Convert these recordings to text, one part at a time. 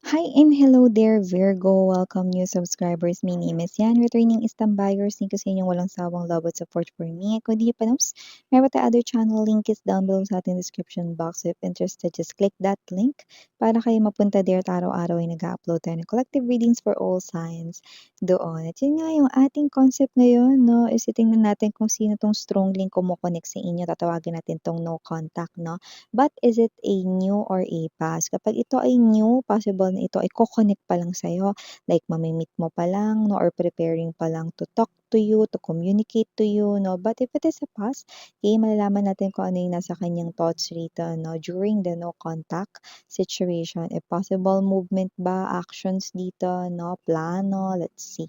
Hi and hello there, Virgo. Welcome new subscribers. My name is Yan. Returning Istambayers. Thank you sa inyong walang sawang love at support for me. Kung di nyo pa knows, meron tayo other channel. Link is down below sa ating description box. If interested, just click that link para kayo mapunta there at araw-araw ay nag-upload tayo ng collective readings for all signs doon. At yun nga yung ating concept ngayon, no? Is itingnan natin kung sino tong strong link kumukonek sa inyo. Tatawagin natin tong no contact, no? But is it a new or a past? Kapag ito ay new, possible na ito ay ko-connect pa lang sa'yo. Like, mamimit mo pa lang, no? Or preparing pa lang to talk to you, to communicate to you, no? But if it is a past, okay, malalaman natin kung ano yung nasa kanyang thoughts rito, no? During the no contact situation. A possible movement ba, actions dito, no? Plano, let's see.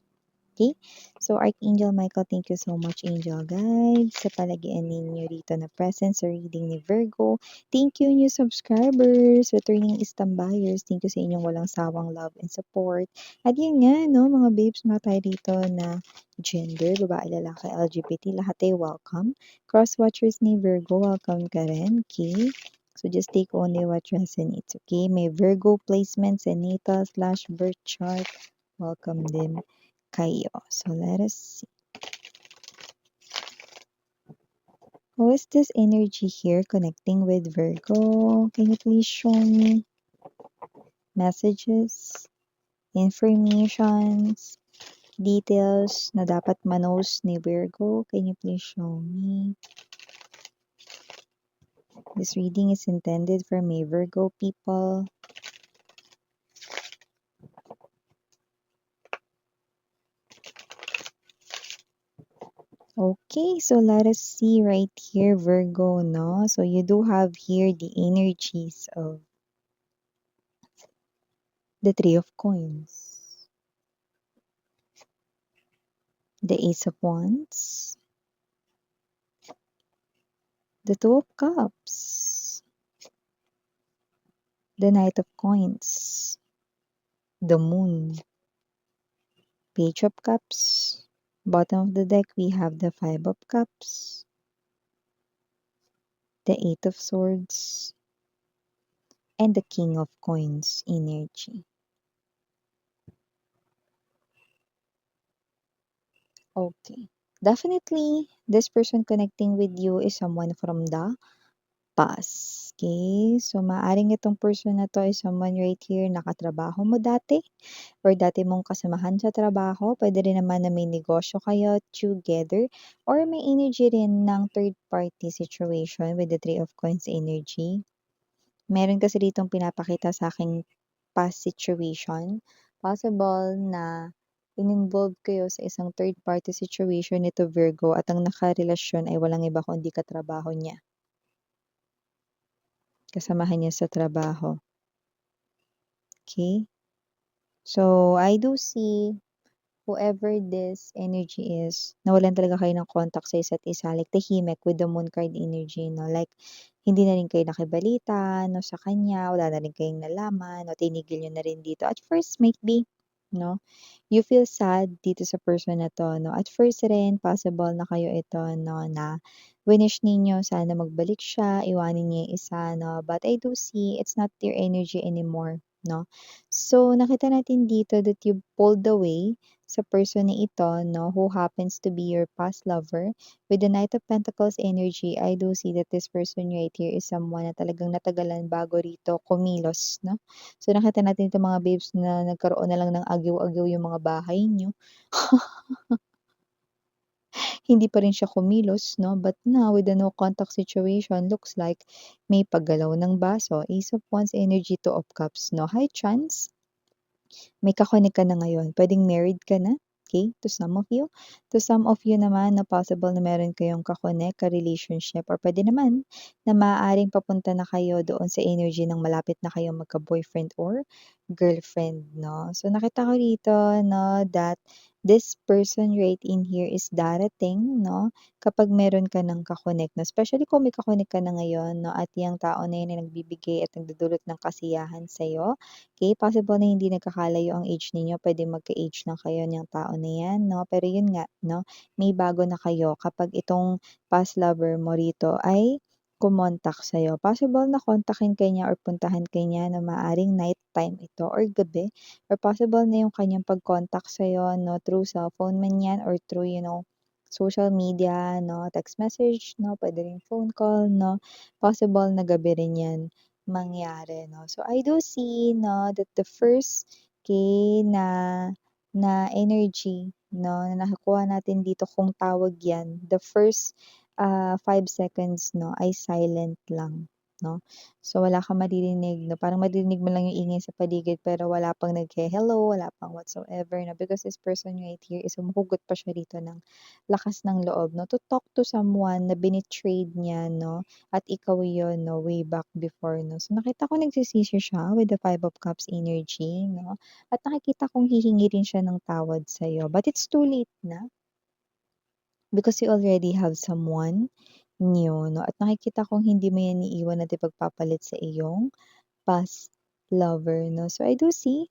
Okay? So, Archangel Michael, thank you so much, Angel Guides, sa palagian ninyo rito na presence sa reading ni Virgo. Thank you, new subscribers, returning istambayers. Thank you sa inyong walang sawang love and support. At yun nga, no, mga babes, mga tayo dito na gender, babae, lalaki, LGBT, lahat ay welcome. Cross-watchers ni Virgo, welcome ka rin, okay? So, just take only what resonates, okay? May Virgo placements and natal/birth chart. Welcome din kayo. So let us see. Who is this energy here connecting with Virgo? Can you please show me messages, informations, details na dapat manos ni Virgo? Can you please show me? This reading is intended for me, Virgo people. Okay, so let us see right here, Virgo, no? So you do have here the energies of the Three of Coins, the Ace of Wands, the Two of Cups, the Knight of Coins, the Moon, Page of Cups. Bottom of the deck, we have the Five of Cups, the Eight of Swords, and the King of Coins energy. Okay. Definitely, this person connecting with you is someone from the past. Okay? So, maaring itong person na to is someone right here nakatrabaho mo dati or dati mong kasamahan sa trabaho. Pwede rin naman na may negosyo kayo together or may energy rin ng third party situation with the Three of Coins energy. Meron kasi ditong pinapakita sa aking past situation. Possible na in-involve kayo sa isang third party situation nito Virgo at ang nakarelasyon ay walang iba kundi katrabaho niya. Kasamahan niya sa trabaho. Okay? So, I do see whoever this energy is, nawalan talaga kayo ng contact sa isa't isa. Like, tahimik with the moon card energy, no? Like, hindi na rin kayo nakibalita, no, sa kanya. Wala na rin kayong nalaman, no? Tinigil nyo na rin dito. At first, might be, no? You feel sad dito sa person na to, no? At first rin, possible na kayo ito, no, na winish ninyo sana magbalik siya, iwanin niya yung isa, no? But I do see it's not your energy anymore, no? So, nakita natin dito that you pulled away sa person na ito, no, who happens to be your past lover. With the Knight of Pentacles energy, I do see that this person right here is someone na talagang natagalan bago rito kumilos, no? So, nakita natin itong mga babes na nagkaroon na lang ng agyo-agyo yung mga bahay nyo. Hindi pa rin siya kumilos, no? But now, with the no contact situation, looks like may paggalaw ng baso. Ace of Wands energy, Two of Cups, no? High chance may kakonek ka na ngayon. Pwedeng married ka na, okay, to some of you. To some of you naman na possible na meron kayong kakonek, ka-relationship, or pwede naman na maaaring papunta na kayo doon sa energy ng malapit na kayong magka-boyfriend or girlfriend, no? So, nakita ko dito, no, that this person right in here is darating, no? Kapag meron ka ng kakonek na, especially kung may kakonek ka na ngayon, no, at yung tao na yun ay nagbibigay at nagdudulot ng kasiyahan sa'yo. Okay, possible na hindi nagkakalayo ang age ninyo, pwede magka-age na kayo niyang tao na 'yan, 'no? Pero yun nga, 'no, may bago na kayo kapag itong past lover mo rito ay kumontak sa'yo. Possible na kontakin ka niya or puntahan ka niya na maaaring nighttime ito or gabi or possible na yung kanyang pag-contact sa'yo 'no, through cellphone man 'yan or through, social media 'no, text message 'no, puwede ring phone call 'no, possible na gabi rin 'yan mangyari 'no. So, I do see 'no, that the first key na na energy 'no, na nakukuha natin dito kung tawag 'yan, the first 5 seconds 'no, ay silent lang 'no. So, wala kang maririnig 'no, parang maririnig mo lang yung ingay sa paligid pero wala pang naghe-hello, wala pang whatsoever na because this person right here is humuhugot pa siya rito ng lakas ng loob 'no, to talk to someone na bini-trade niya 'no, at ikaw yun 'no, way back before 'no. So, nakita ko nagsisisi siya with the Five of Cups energy 'no, at nakikita kong hihingi rin siya ng tawad sa'yo, but it's too late na. Because you already have someone new 'no, at nakikita kong hindi mo yan iiwan at ipagpapalit sa iyong past lover 'no. So, I do see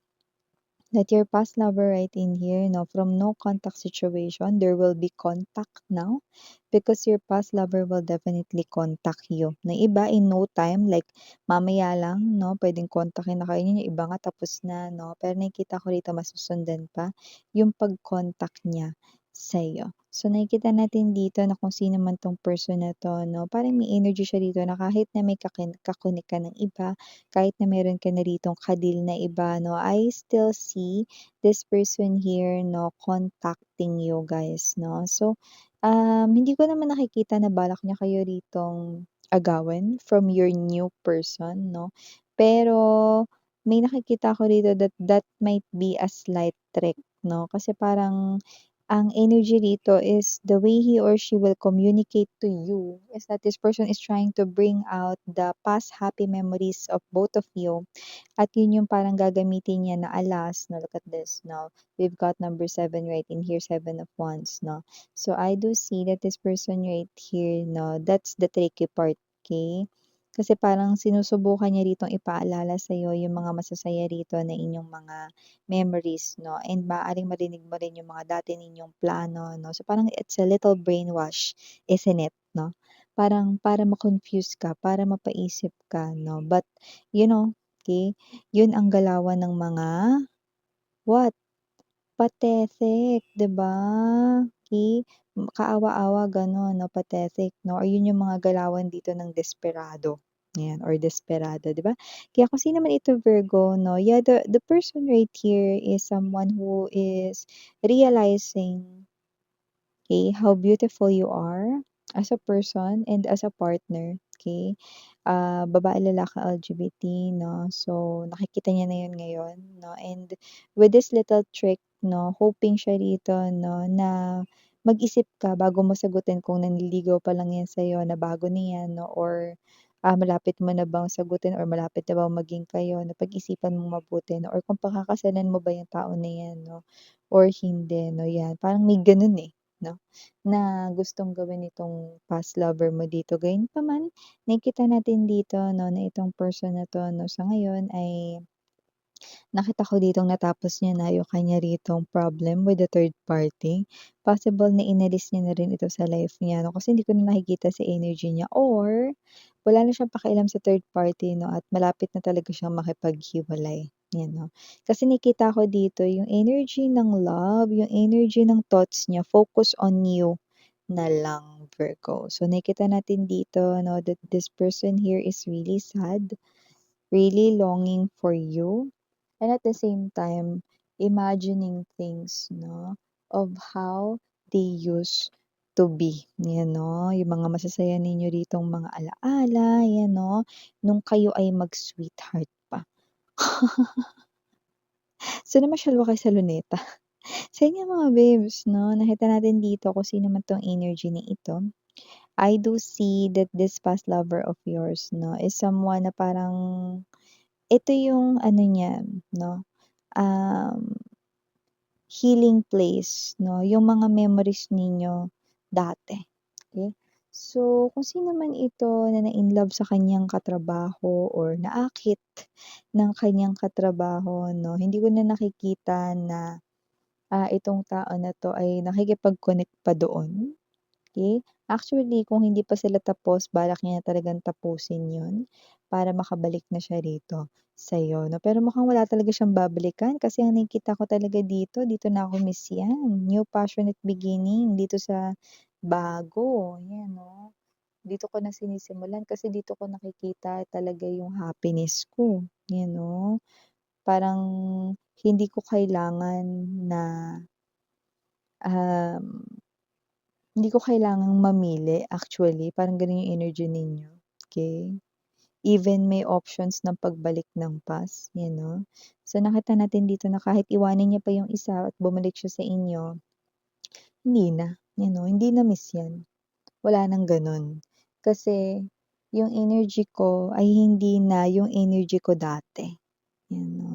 that your past lover right in here 'no, from no contact situation, there will be contact now because your past lover will definitely contact you. Na iba in no time, like mamaya lang 'no, puwedeng kontakin na kayo niyan, yung iba nga tapos na 'no, pero nakikita ko rito masusundan pa yung pag-contact niya sa'yo. So, nakikita natin dito na kung sino man 'tong person na 'to 'no, parang may energy siya dito na kahit na may ka-connect ka ng iba, kahit na meron ka na ritong ka-deal na iba 'no, I still see this person here 'no, contacting you guys 'no. So, hindi ko naman nakikita na balak niya kayo ritong agawan from your new person 'no, pero may nakikita ako rito that that might be a slight trick 'no, kasi parang ang energy dito is the way he or she will communicate to you is that this person is trying to bring out the past happy memories of both of you at yun yung parang gagamitin niya na alas 'no, look at this 'no, we've got number 7 right in here, 7 of wands 'no. So, I do see that this person right here 'no, that's the tricky part, okay. Kasi parang sinusubukan niya ritong ipaalala sa'yo yung mga masasaya rito na inyong mga memories 'no, and maaaring marinig mo rin yung mga dati ninyong plano 'no. So, parang it's a little brainwash, isn't it 'no? Parang para ma-confuse ka, para mapaisip ka 'no, but you know, okay, yun ang galawan ng mga what? Pathetic, 'di ba? Okay, kaawa-awa gano'n 'no, pathetic 'no, or yun yung mga galawan dito ng desperado, ayan, or desperada, 'di ba? Kaya kung sino man ito Virgo 'no, yeah, the person right here is someone who is realizing, okay, how beautiful you are as a person and as a partner, okay. Babae, lalaki, LGBT 'no, so nakikita niya na yun ngayon 'no, and with this little trick 'no, hoping siya rito 'no, na mag-isip ka bago mo sagutin kung nanliligaw pa lang yan sa'yo na bago na yan 'no, or malapit mo na bang sagutin or malapit na bang maging kayo na pag-isipan mong mabuti 'no, or kung pakakasalan mo ba yung tao na yan 'no, or hindi 'no, yan. Parang may ganun, 'no, na gustong gawin nitong past lover mo dito. Gayunpaman, nakikita natin dito 'no, na itong person na 'to 'no, sa ngayon ay nakita ko ditong natapos niya na yung kanya ritong problem with the third party. Possible na inalis niya na rin ito sa life niya 'no, kasi hindi ko na nakikita sa energy niya or wala na siyang pakialam sa third party 'no, at malapit na talaga siyang makipaghiwalay, 'yan 'no. Kasi nakita ko dito yung energy ng love, yung energy ng thoughts niya focus on you na lang, Virgo. So nakikita natin dito 'no, that this person here is really sad, really longing for you, and at the same time, imagining things 'no, of how they used to be, 'yan 'no, yung mga masasaya ninyo ditong mga ala-ala, 'yan 'no, nung kayo ay mag-sweetheart pa. So, namasyal ba kayo sa Luneta? Sa inyo mga babes 'no, nakita natin dito kung sino man 'tong energy na ito. I do see that this past lover of yours 'no, is someone na parang ito yung ano niya 'no, um, healing place 'no, yung mga memories ninyo dati, okey. So, kung sino man ito na na-inlove sa kaniyang katrabaho or naakit ng kaniyang katrabaho 'no, hindi ko na nakikita na, itong tao na 'to ay nakikipag-connect pa doon. okey? Actually, kung hindi pa sila tapos balak niya na talagang tapusin 'yun para makabalik na siya rito sa'yo 'no. Pero mukhang wala talaga siyang babalikan kasi ang nakikita ko talaga dito na ako miss 'yan, new passionate beginning dito sa bago, 'yan 'no. Dito ko na sinisimulan kasi dito ko nakikita talaga yung happiness ko, 'yan 'no. Parang hindi ko kailangan na, um hindi ko kailangang mamili actually, parang gano'n yung energy ninyo, okey? Even may options ng pagbalik ng past, 'yan 'no? So, nakita natin dito na kahit iwanan niya pa yung isa at bumalik siya sa inyo, hindi na, 'yan 'no, hindi na miss 'yan, wala ng gano'n. Kasi yung energy ko ay hindi na yung energy ko dati, 'yan 'no?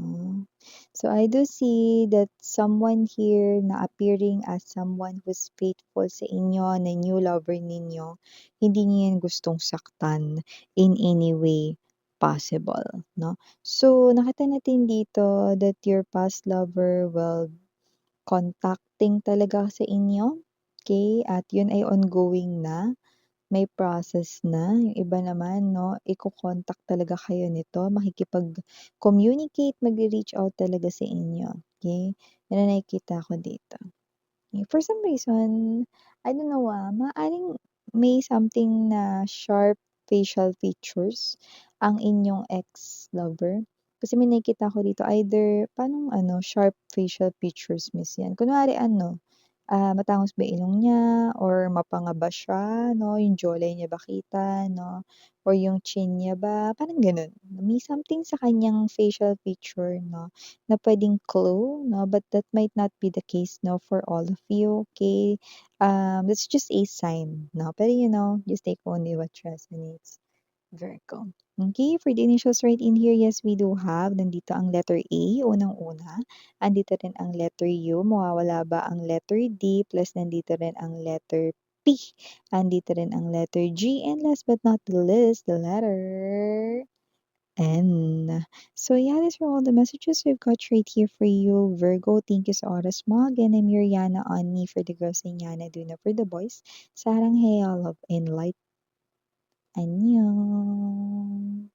So, I do see that someone here na appearing as someone who's faithful sa inyo, na new lover ninyo, hindi niyo 'yan gustong saktan in any way possible, 'no? So, nakita natin dito that your past lover will contacting talaga sa inyo, okay? At 'yun ay ongoing na. May process na, yung iba naman 'no, iko-contact talaga kayo nito, makikipag-communicate, magre-reach out talaga sa inyo, okey? 'Yan ang nakikita ko dito. For some reason, I don't know, maaaring may something na sharp facial features ang inyong ex-lover. Kasi may nakikita ako dito either paanong ano, sharp facial features miss 'yan? Kunwari ano, matangos ba ilong niya or mapanga ba siya 'no, yung jawline niya ba kita 'no, or yung chin niya ba, parang gano'n. May something sa kanyang facial feature 'no, na puwedeng clue 'no, but that might not be the case 'no, for all of you, okay? That's just a sign 'no, pero just take only what resonates. Virgo. Okay, for the initials right in here, yes, we do have. Nandito ang letter A, unang-una. Andito rin ang letter U. Mawawala ba ang letter D? Plus nandito rin ang letter P. Andito rin ang letter G. And last but not the least, the letter N. So yeah, these are all the messages we've got right here for you, Virgo. Thank you sa oras mo. Again, I'm Yuriana on me for the girls and Yana Duna for the boys. Sarang hey, love and light. Annyeong.